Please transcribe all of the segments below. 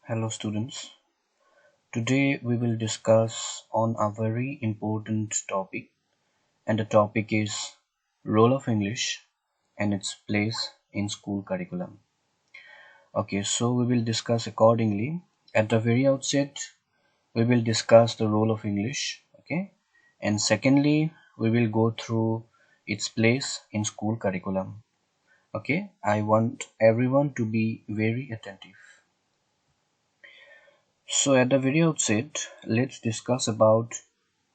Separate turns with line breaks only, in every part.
Hello students. Today we will discuss on a very important topic, and the topic is role of English and its place in school curriculum. Okay, so we will discuss accordingly. At the very outset, we will discuss the role of English, okay? And secondly, we will go through its place in school curriculum. Okay? I want everyone to be very attentive. So at the very outset, let's discuss about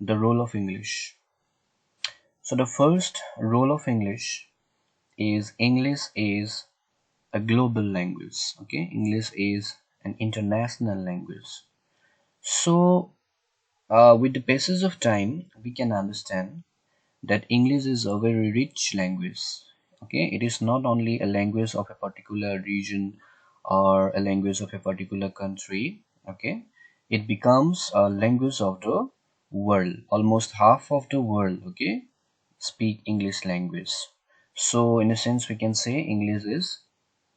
the role of English. So the first role of English is a global language. Okay, English is an international language. So with the passage of time, we can understand that English is a very rich language. Okay, it is not only a language of a particular region or a language of a particular country. Okay, it becomes a language of the world. Almost half of the world, okay, speak English language. So in a sense, we can say English is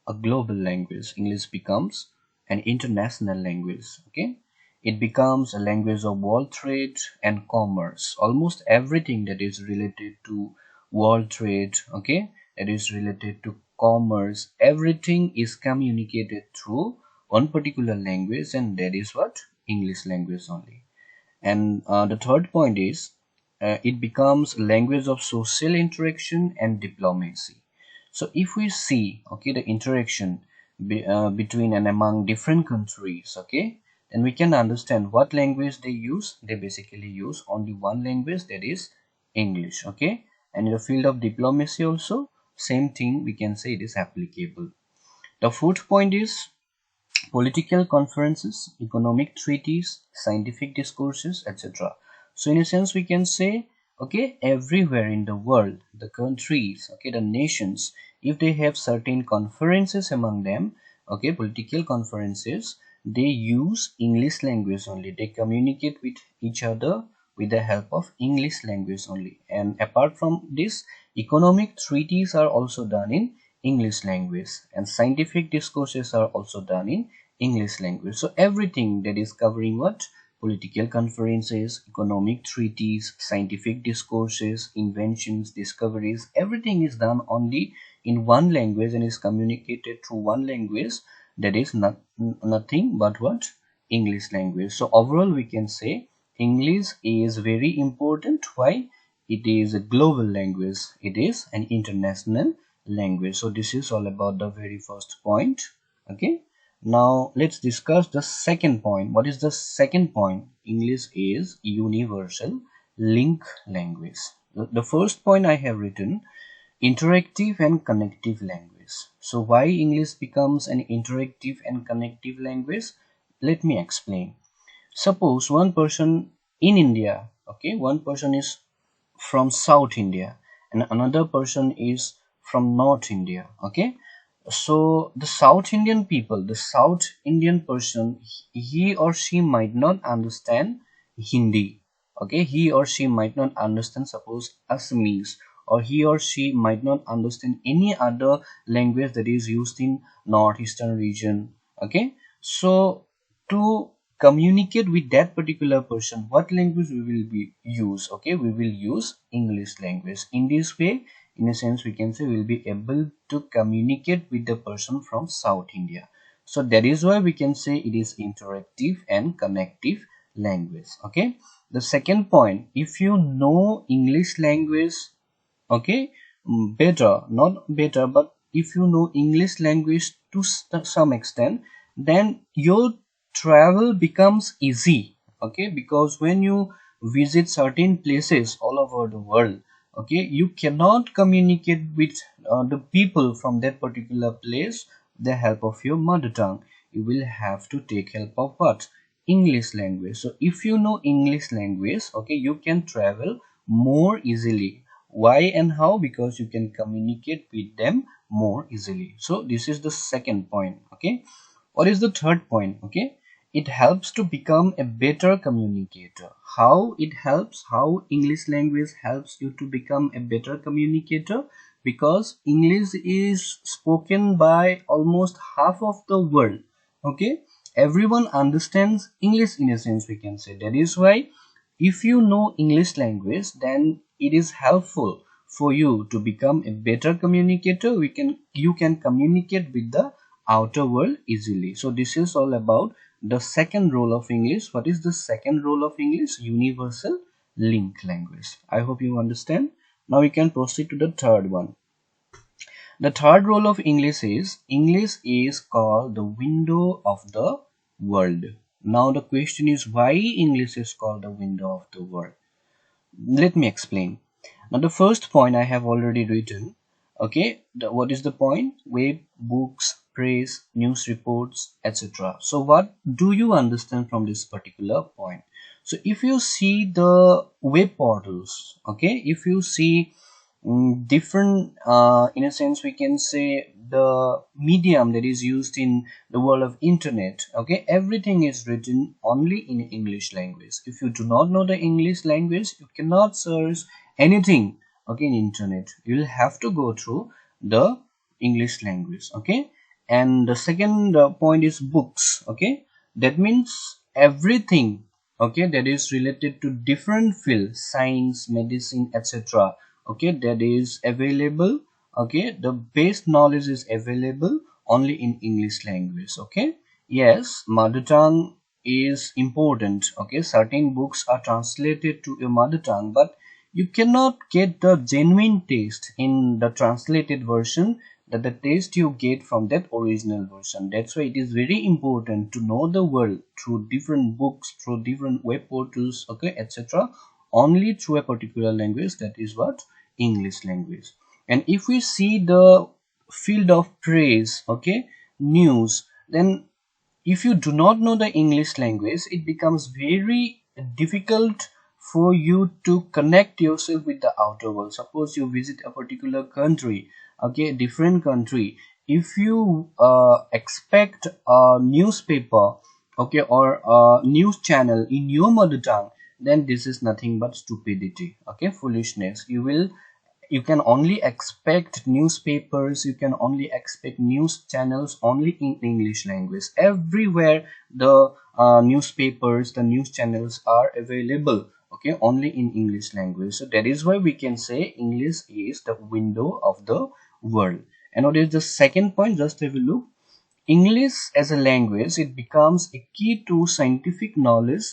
a global language. English becomes an international language. Okay, it becomes a language of world trade and commerce. Almost everything that is related to world trade, okay, that is related to commerce, everything is communicated through one particular language, and that is what English language only. And the third point is it becomes language of social interaction and diplomacy. So if we see, okay, the interaction between and among different countries, okay, then we can understand what language they use. They basically use only one language, that is English. Okay, and in the field of diplomacy also, same thing we can say it is applicable. The fourth point is political conferences, economic treaties, scientific discourses, etc. So in a sense, we can say, okay, everywhere in the world, the countries, okay, the nations, if they have certain conferences among them, okay, political conferences, they use English language only. They communicate with each other with the help of English language only. And apart from this, economic treaties are also done in English language, and scientific discourses are also done in English language. So everything that is covering what? Political conferences, economic treaties, scientific discourses, inventions, discoveries, everything is done only in one language and is communicated through one language, that is nothing but what? English language. So overall we can say English is very important. Why? It is a global language. It is an international language. So this is all about the very first point. Okay, now let's discuss the second point. What is the second point? English is universal link language. The first point I have written, interactive and connective language. So why English becomes an interactive and connective language? Let me explain. Suppose one person in India, okay, one person is from South India and another person is from North India, okay. So the South Indian people, the South Indian person, he or she might not understand Hindi, okay. He or she might not understand, suppose, Assamese, or he or she might not understand any other language that is used in northeastern region, okay. So to communicate with that particular person, what language we will be use? Okay, we will use English language. In this way, in a sense, we can say we'll be able to communicate with the person from South India. So that is why we can say it is interactive and connective language. Okay, the second point, if you know English language, okay, better, not better, but if you know English language to some extent, then your travel becomes easy, okay, because when you visit certain places all over the world, okay, you cannot communicate with the people from that particular place with the help of your mother tongue. You will have to take help of what? English language. So if you know English language, okay, you can travel more easily. Why and how? Because you can communicate with them more easily. So this is the second point. Okay, what is the third point? Okay, it helps to become a better communicator. How it helps? How English language helps you to become a better communicator? Because English is spoken by almost half of the world, okay, everyone understands English in a sense, we can say. That is why if you know English language, then it is helpful for you to become a better communicator. You can communicate with the outer world easily. So this is all about the second role of English. What is the second role of English? Universal link language. I hope you understand. Now we can proceed to the third one. The third role of English is called the window of the world. Now the question is, why English is called the window of the world? Let me explain. Now the first point I have already written. Okay, what is the point? Web, books, press, news reports, etc. So what do you understand from this particular point? So if you see the web portals, okay, if you see different in a sense, we can say the medium that is used in the world of internet, okay, everything is written only in English language. If you do not know the English language, you cannot search anything, okay, in internet. You'll have to go through the English language, okay. And the second point is books, okay. That means everything, okay, that is related to different fields, science, medicine, etc., okay, that is available, okay, the base knowledge is available only in English language, okay. Yes, mother tongue is important, okay, certain books are translated to your mother tongue, but you cannot get the genuine taste in the translated version, that the taste you get from that original version. That's why it is very important to know the world through different books, through different web portals, okay, etc., only through a particular language, that is what English language. And if we see the field of praise, okay, news, then if you do not know the English language, it becomes very difficult for you to connect yourself with the outer world. Suppose you visit a particular country, okay, different country. If you expect a newspaper, okay, or a news channel in your mother tongue, then this is nothing but stupidity, okay, foolishness. You can only expect newspapers, you can only expect news channels only in English language. Everywhere the newspapers, the news channels are available, okay, only in English language. So that is why we can say English is the window of the world. And what is the second point? Just have a look. English as a language, it becomes a key to scientific knowledge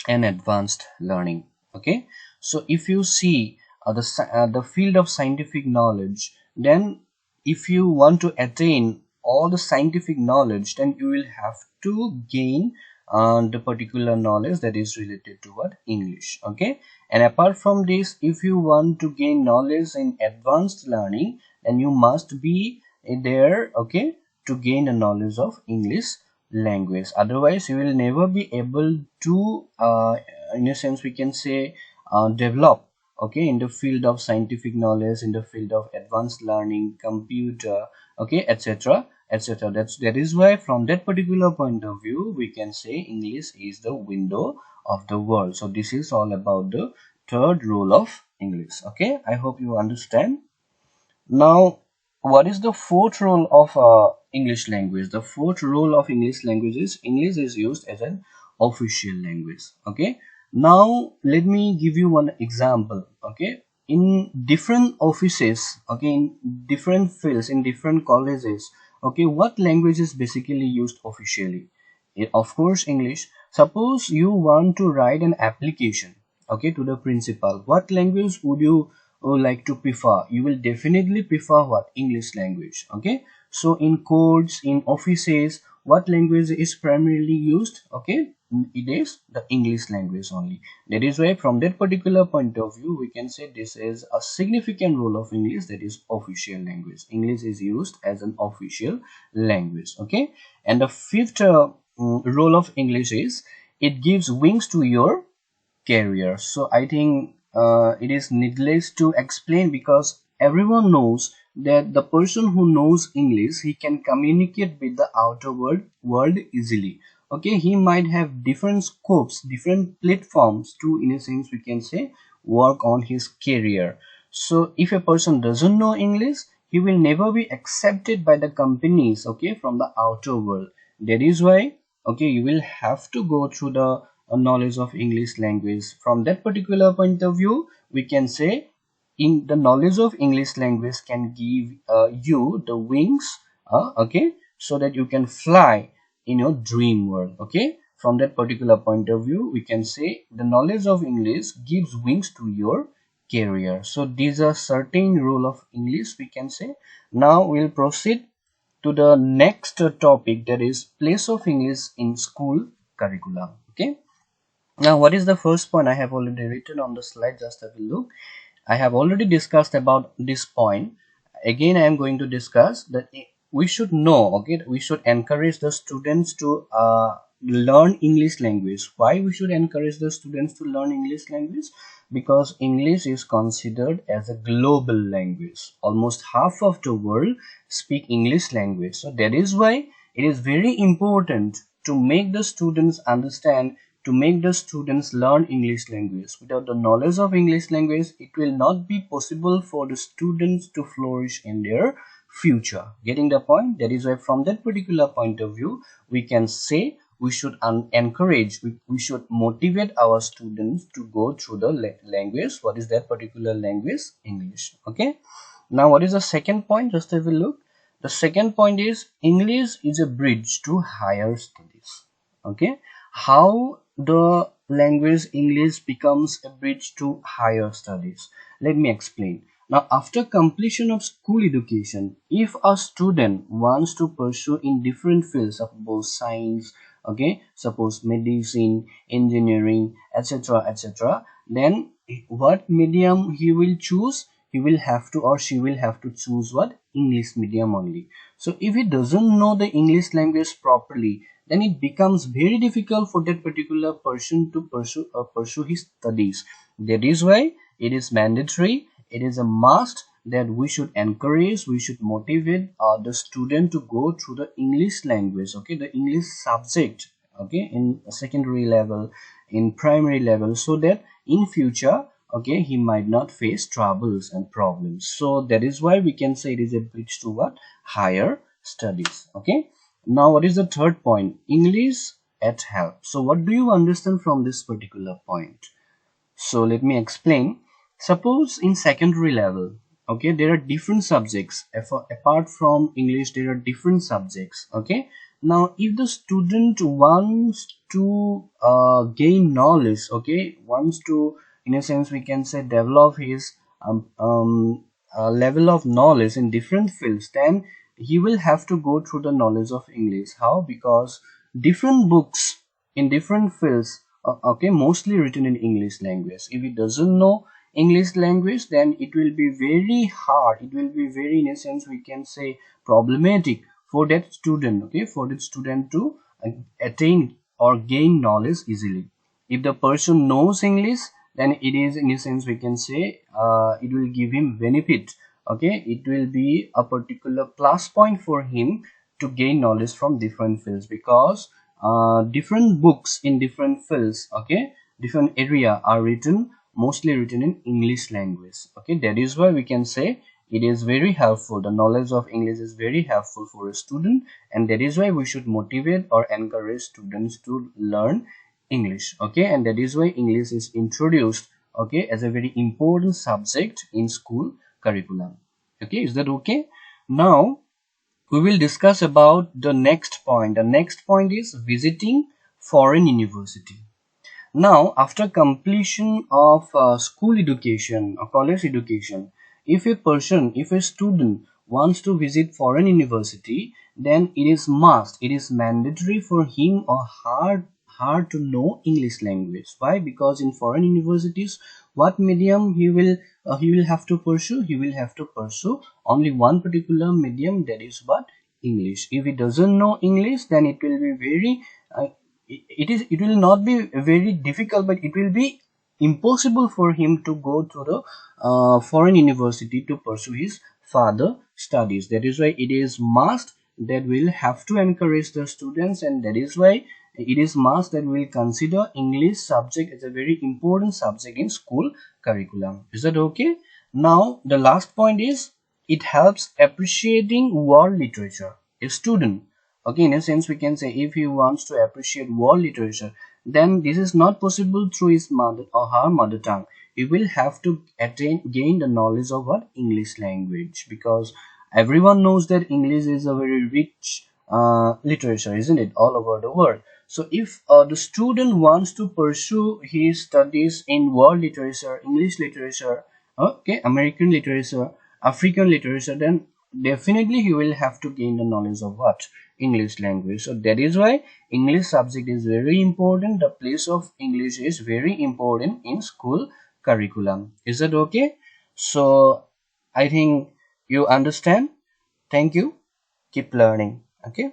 and advanced learning, okay. So if you see the field of scientific knowledge, then if you want to attain all the scientific knowledge, then you will have to gain the particular knowledge that is related to what English, okay. And apart from this, if you want to gain knowledge in advanced learning, then you must be there, okay, to gain the knowledge of English language. Otherwise you will never be able to in a sense, we can say, develop, okay, in the field of scientific knowledge, in the field of advanced learning, computer, okay, etc., etc. That is why from that particular point of view, we can say English is the window of the world. So this is all about the third role of English, okay. I hope you understand. Now, what is the fourth role of English language? The fourth role of English language is English is used as an official language. Okay. Now, let me give you one example. Okay. In different offices, okay, in different fields, in different colleges, okay, what language is basically used officially? Of course, English. Suppose you want to write an application, okay, to the principal. What language would you like to prefer? You will definitely prefer what? English language, okay. So in courts, in offices, what language is primarily used? Okay, it is the English language only. That is why from that particular point of view, we can say this is a significant role of English, that is official language. English is used as an official language, okay. And the fifth role of English is it gives wings to your career. So I think it is needless to explain, because everyone knows that the person who knows English, he can communicate with the outer world easily, okay. He might have different scopes, different platforms to, in a sense, we can say, work on his career. So if a person doesn't know English, he will never be accepted by the companies, okay, from the outer world. That is why okay, you will have to go through the knowledge of English language. From that particular point of view, we can say in the knowledge of English language can give you the wings, okay, so that you can fly in your dream world. Okay, from that particular point of view, we can say the knowledge of English gives wings to your career. So these are certain rule of English, we can say. Now we'll proceed to the next topic, that is place of English in school curriculum. Okay, now what is the first point? I have already written on the slide, just have a look. I have already discussed about this point. Again, I am going to discuss that we should know, okay, we should encourage the students to learn English language. Why we should encourage the students to learn English language? Because English is considered as a global language. Almost half of the world speak English language. So that is why it is very important to make the students understand, to make the students learn English language. Without the knowledge of English language, it will not be possible for the students to flourish in their future. Getting the point? That is why from that particular point of view, we can say we should encourage, we should motivate our students to go through the language. What is that particular language? English. Okay, now what is the second point? Just have a look. The second point is English is a bridge to higher studies. Okay, how the language English becomes a bridge to higher studies? Let me explain. Now, after completion of school education, if a student wants to pursue in different fields of both science, okay, suppose medicine, engineering, etc., etc., then what medium he will choose? He will have to, or she will have to choose what? English medium only. So if he doesn't know the English language properly, then it becomes very difficult for that particular person to pursue his studies. That is why it is mandatory, it is a must that we should encourage, we should motivate the student to go through the English language, okay, the English subject, okay, in secondary level, in primary level, so that in future, okay, he might not face troubles and problems. So that is why we can say it is a bridge to what? Higher studies. Okay, now what is the third point? English at help. So what do you understand from this particular point? So let me explain. Suppose in secondary level, okay, there are different subjects. Apart from English, there are different subjects. Okay, now if the student wants to gain knowledge, okay, wants to, in a sense, we can say, develop his level of knowledge in different fields, then he will have to go through the knowledge of English. How? Because different books in different fields, okay, mostly written in English language. If he doesn't know English language, then it will be very hard, it will be very, in a sense, we can say, problematic for that student, okay, for that student to attain or gain knowledge easily. If the person knows English, then it is, in a sense, we can say, it will give him benefit, okay, it will be a particular plus point for him to gain knowledge from different fields, because different books in different fields, okay, different area are written, mostly written in English language. Okay, that is why we can say it is very helpful, the knowledge of English is very helpful for a student, and that is why we should motivate or encourage students to learn English. Okay, and that is why English is introduced, okay, as a very important subject in school curriculum. Okay, is that okay? Now we will discuss about the next point. The next point is visiting foreign university. Now, after completion of school education or college education, if a person, if a student wants to visit foreign university, then it is must, it is mandatory for him or her to know English language. Why? Because in foreign universities, what medium he will have to pursue? He will have to pursue only one particular medium, that is what? English. If he doesn't know English, then it will be very it will not be very difficult, but it will be impossible for him to go to the foreign university to pursue his further studies. That is why it is must that we'll have to encourage the students, and that is why it is must that we'll consider English subject as a very important subject in school curriculum. Is that okay? Now the last point is it helps appreciating world literature. A student Okay, in a sense we can say if he wants to appreciate world literature, then this is not possible through his mother or her mother tongue. He will have to gain the knowledge of what English language, because everyone knows that English is a very rich literature, isn't it, all over the world. So if the student wants to pursue his studies in world literature, English literature, okay, American literature, African literature, then definitely he will have to gain the knowledge of what English language. So that is why English subject is very important. The place of English is very important in school curriculum. Is that okay? So I think you understand. Thank you. Keep learning. Okay.